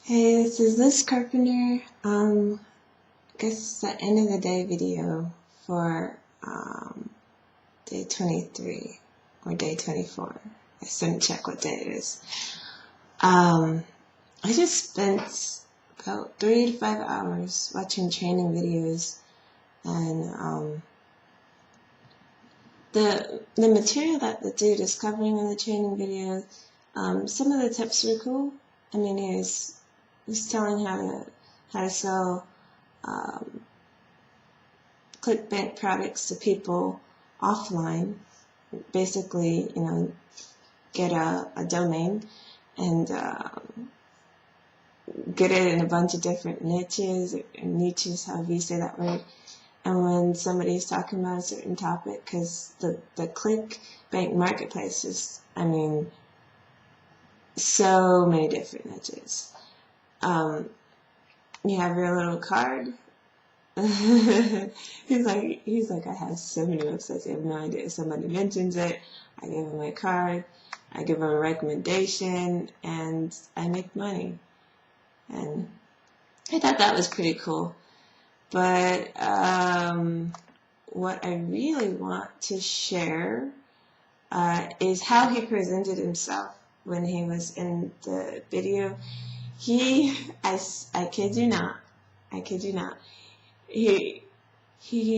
Hey, this is Lis Carpenter. I guess it's the end of the day video for day 23 or day 24. I didn't check what day it is. I just spent about 3 to 5 hours watching training videos, and the material that the dude is covering in the training videos. Some of the tips were cool. I mean, he was telling how to sell clickbank products to people offline. Basically, get a domain and get it in a bunch of different niches, however you say that word. And when somebody's talking about a certain topic, because the clickbank marketplace is, so many different niches. You have your little card. he's like, I have so many websites, I have no idea. If somebody mentions it, I give them my card, I give them a recommendation, and I make money. And I thought that was pretty cool. But what I really want to share is how he presented himself when he was in the video. I kid you not, he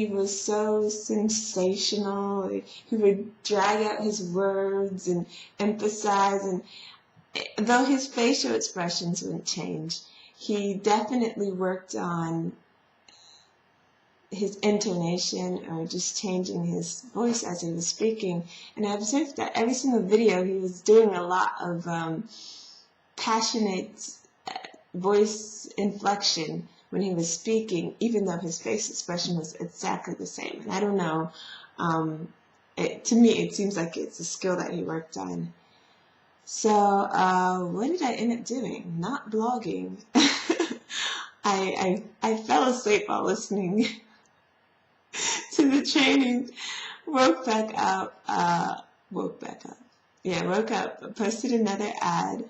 was so sensational. He would drag out his words and emphasize, and though his facial expressions wouldn't change, he definitely worked on his intonation or just changing his voice as he was speaking. And I observed that every single video he was doing a lot of passionate voice inflection when he was speaking, even though his face expression was exactly the same. And I don't know, to me it seems like it's a skill that he worked on. So what did I end up doing? Not blogging. I fell asleep while listening to the training. Woke up, posted another ad.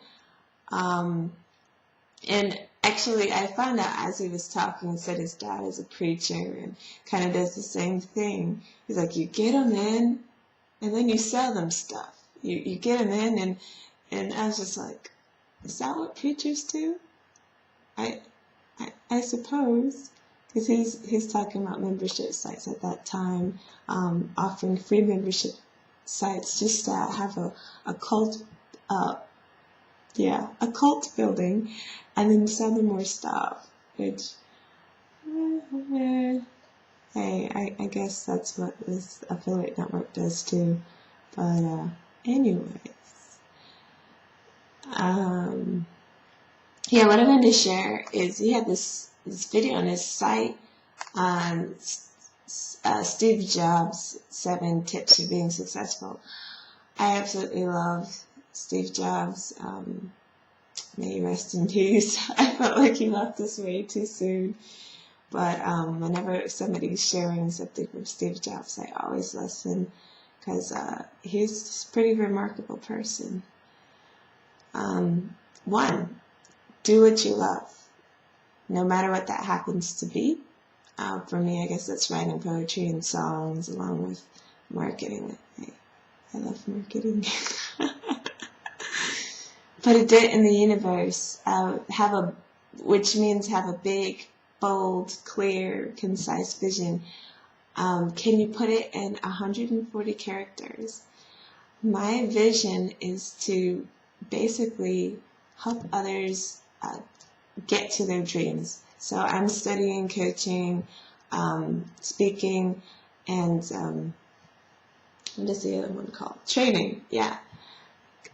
And actually, I found out as he was talking, he said his dad is a preacher and kind of does the same thing. He's like, you get them in, and then you sell them stuff. You get them in, and I was just like, is that what preachers do? I suppose, because he's talking about membership sites at that time, offering free membership sites just to have a cult. A cult building, and then sell them more stuff, which, hey, I guess that's what this affiliate network does too. But anyways, what I'm going to share is he had this video on his site on Steve Jobs' 7 tips for being successful. I absolutely love Steve Jobs. May he rest in peace. I felt like he left us way too soon. But whenever somebody's sharing something from Steve Jobs, I always listen, because he's a pretty remarkable person. 1, do what you love, no matter what that happens to be. For me, I guess that's writing poetry and songs along with marketing. I love marketing. Put a dent in the universe. Which means have a big, bold, clear, concise vision. Can you put it in 140 characters? My vision is to basically help others get to their dreams. So I'm studying coaching, speaking, and what is the other one called? Training, yeah.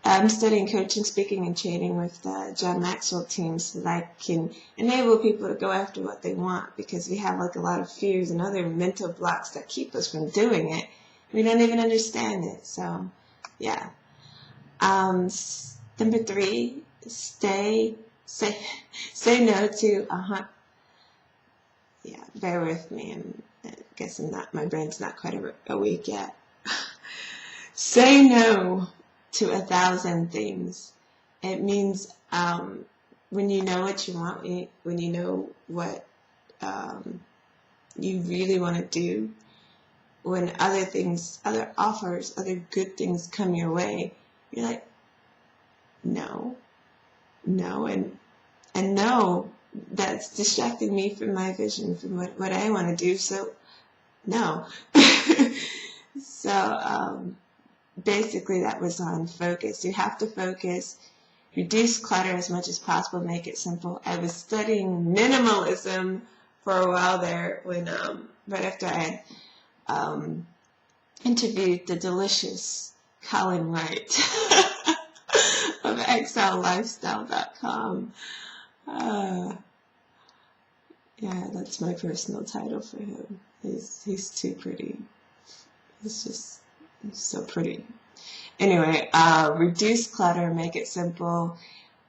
I'm studying coaching, speaking, and training with the John Maxwell team, so that I can enable people to go after what they want, because we have like a lot of fears and other mental blocks that keep us from doing it. We don't even understand it. So, yeah. Number 3, say no to yeah, bear with me. I guess my brain's not quite awake yet. Say no to 1,000 things. It means when you know what you want, when you know what you really want to do, when other things, other offers, other good things come your way, you're like, no, and no, that's distracting me from my vision, from what I want to do, so no. So basically that was on focus. You have to focus, reduce clutter as much as possible, make it simple. I was studying minimalism for a while there when right after I had interviewed the delicious Colin Wright of exilelifestyle.com. Yeah, that's my personal title for him. He's too pretty. He's so pretty. Anyway, reduce clutter, make it simple.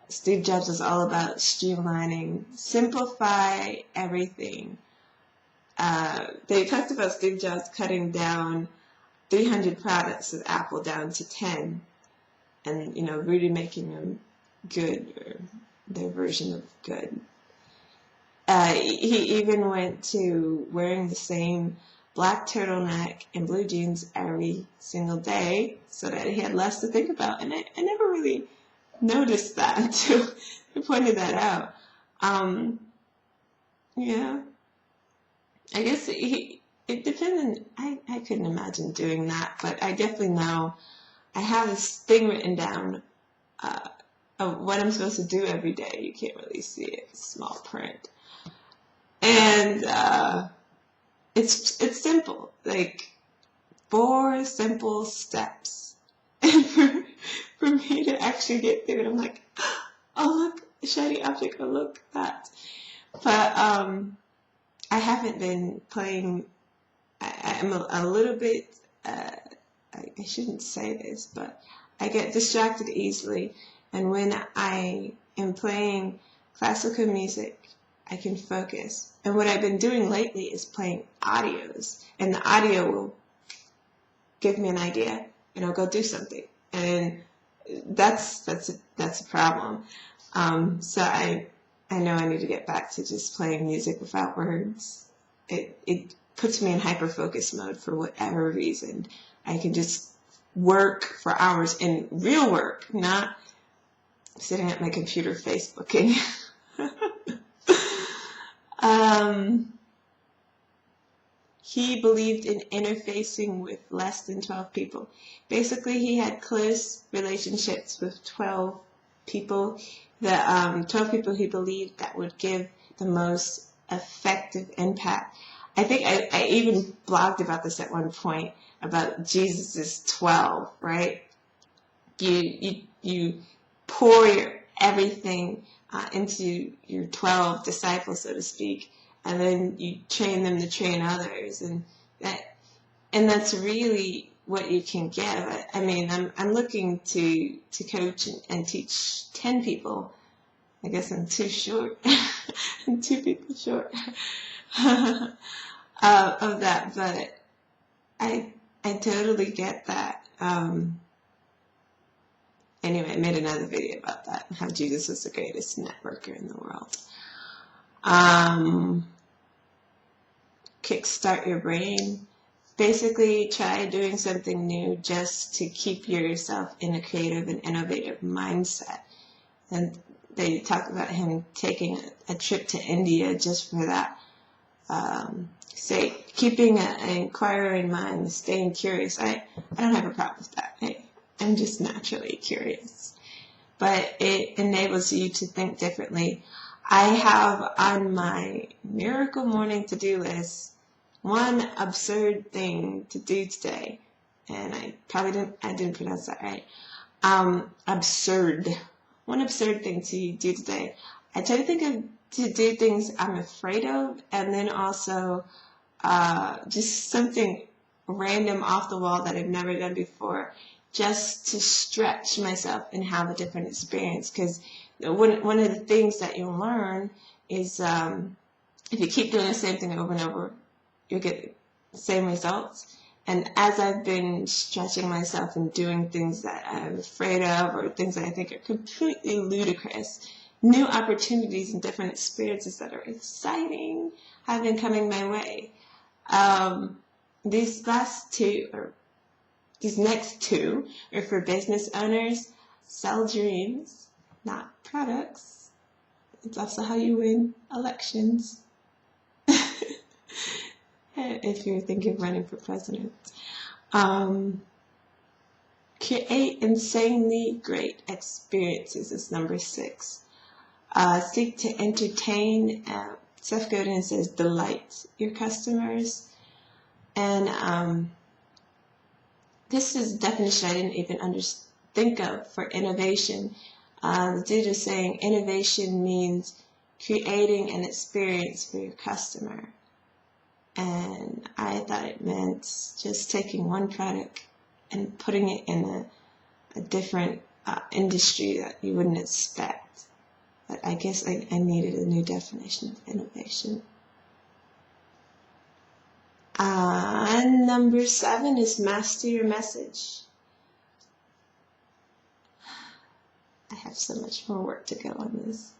Steve Jobs was all about streamlining, simplify everything. They talked about Steve Jobs cutting down 300 products of Apple down to 10, and really making them good, or their version of good. He even went to wearing the same black turtleneck and blue jeans every single day so that he had less to think about. And I never really noticed that until he pointed that out. Yeah. I guess it depended. I couldn't imagine doing that, but I definitely know I have this thing written down of what I'm supposed to do every day. You can't really see it. It's small print. And it's simple, like 4 simple steps. And for me to actually get through it, I'm like, oh look, a shiny object, oh look that. But I haven't been playing. I'm a little bit. I shouldn't say this, but I get distracted easily, and when I am playing classical music, I can focus. And what I've been doing lately is playing audios, and the audio will give me an idea, and I'll go do something. And that's a problem. So I know I need to get back to just playing music without words. It puts me in hyper focus mode for whatever reason. I can just work for hours, in real work, not sitting at my computer Facebooking. He believed in interfacing with less than 12 people. Basically, he had close relationships with 12 people. The 12 people he believed that would give the most effective impact. I think I even blogged about this at one point, about Jesus' 12, right? You pour your everything into your 12 disciples, so to speak, and then you train them to train others, and that's really what you can give. I mean, I'm looking to coach and teach 10 people. I guess I'm too short. I'm 2 people short of that, but I totally get that. Anyway, I made another video about that, how Jesus is the greatest networker in the world. Kickstart your brain. Basically, try doing something new just to keep yourself in a creative and innovative mindset. And they talk about him taking a trip to India just for that sake. Keeping an inquiring mind, staying curious. I don't have a problem with that. I'm just naturally curious. But it enables you to think differently. I have on my miracle morning to-do list one absurd thing to do today. And I didn't pronounce that right. Absurd. One absurd thing to do today. I try to do things I'm afraid of, and then also just something random off the wall that I've never done before, just to stretch myself and have a different experience. Because one of the things that you'll learn is if you keep doing the same thing over and over, you'll get the same results. And as I've been stretching myself and doing things that I'm afraid of, or things that I think are completely ludicrous, new opportunities and different experiences that are exciting have been coming my way. These next two are for business owners. Sell dreams, not products. It's also how you win elections. If you're thinking of running for president. Create insanely great experiences is number 6. Seek to entertain. Seth Godin says delight your customers. And this is a definition I didn't even think of for innovation. The dude is saying innovation means creating an experience for your customer. And I thought it meant just taking one product and putting it in a different industry that you wouldn't expect. But I guess I needed a new definition of innovation. And number 7 is master your message. I have so much more work to go on this.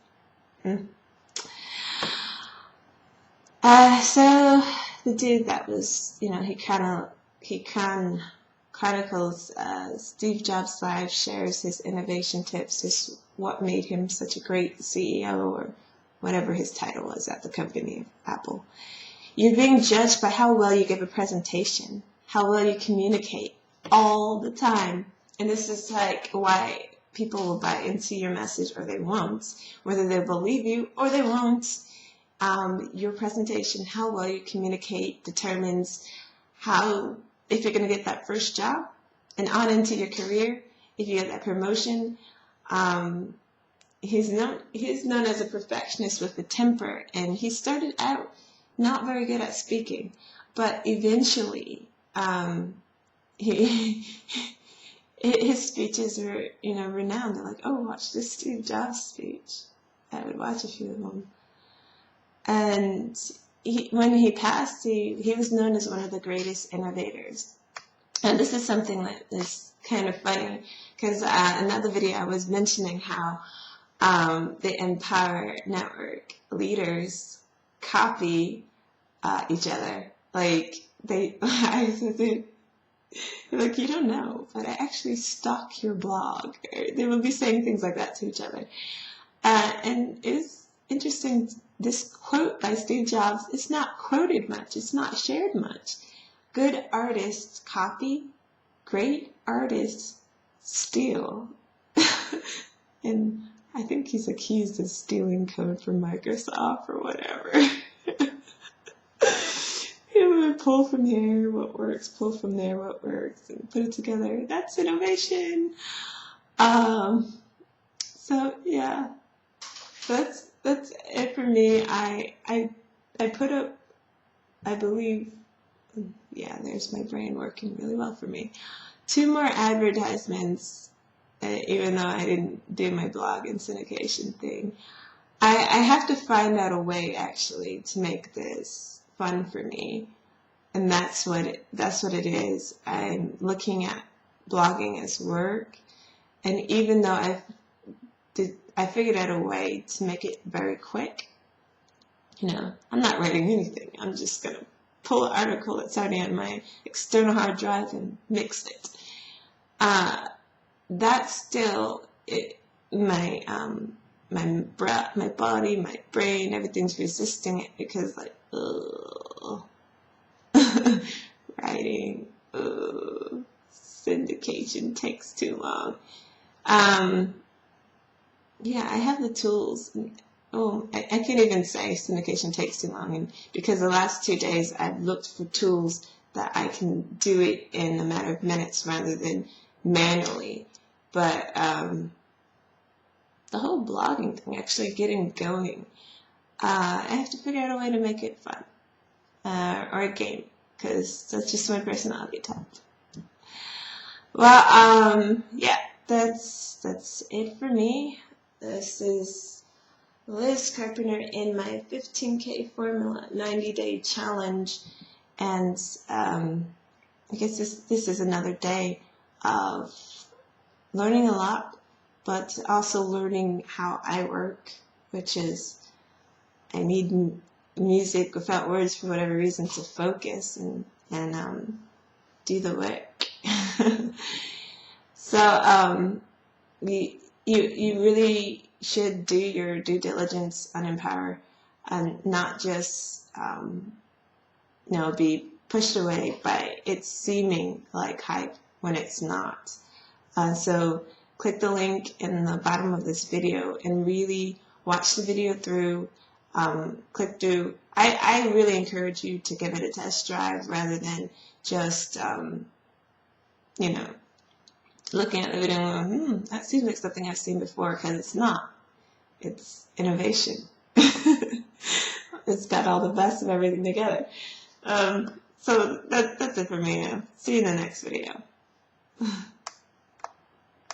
So the dude that was, he chronicles Steve Jobs' life, shares his innovation tips, just what made him such a great CEO or whatever his title was at the company of Apple. You're being judged by how well you give a presentation, how well you communicate all the time. And this is like why people will buy into your message or they won't, whether they believe you or they won't. Your presentation, how well you communicate determines if you're going to get that first job and on into your career, if you get that promotion. He's known as a perfectionist with a temper, and he started out not very good at speaking, but eventually his speeches were renowned. They're like, oh, watch this Steve Jobs speech. I would watch a few of them. And when he passed, he was known as one of the greatest innovators. And this is something that is kind of funny, because another video I was mentioning how the Empower Network leaders copy each other. Like, I said, like, you don't know, but I actually stalk your blog. They will be saying things like that to each other. And it's interesting, this quote by Steve Jobs is not quoted much. It's not shared much. Good artists copy, great artists steal. And I think he's accused of stealing code from Microsoft or whatever. Pull from here what works, pull from there what works, and put it together. That's innovation. So yeah, that's it for me. I put up, I believe, yeah, there's my brain working really well for me. 2 more advertisements, even though I didn't do my blog and syndication thing. I have to find out a way actually to make this fun for me. And that's what it is. I'm looking at blogging as work, and even though I figured out a way to make it very quick. I'm not writing anything. I'm just gonna pull an article that's already on my external hard drive and mix it. That's still it. My body, my brain, everything's resisting it because writing, syndication takes too long. Yeah, I have the tools. I can't even say syndication takes too long, and because the last 2 days I've looked for tools that I can do it in a matter of minutes rather than manually. But the whole blogging thing, actually getting going, I have to figure out a way to make it fun, or a game, because that's just my personality type. Well, yeah, that's it for me. This is Lis Carpenter in my 15K Formula 90-day challenge, and I guess this is another day of learning a lot but also learning how I work, which is I need music without words for whatever reason to focus and do the work. So you really should do your due diligence on Empower and not just be pushed away by it seeming like hype when it's not. So click the link in the bottom of this video and really watch the video through. Click through. I really encourage you to give it a test drive rather than just looking at the video and going, that seems like something I've seen before, because it's not. It's innovation. It's got all the best of everything together. So that's it for me. See you in the next video.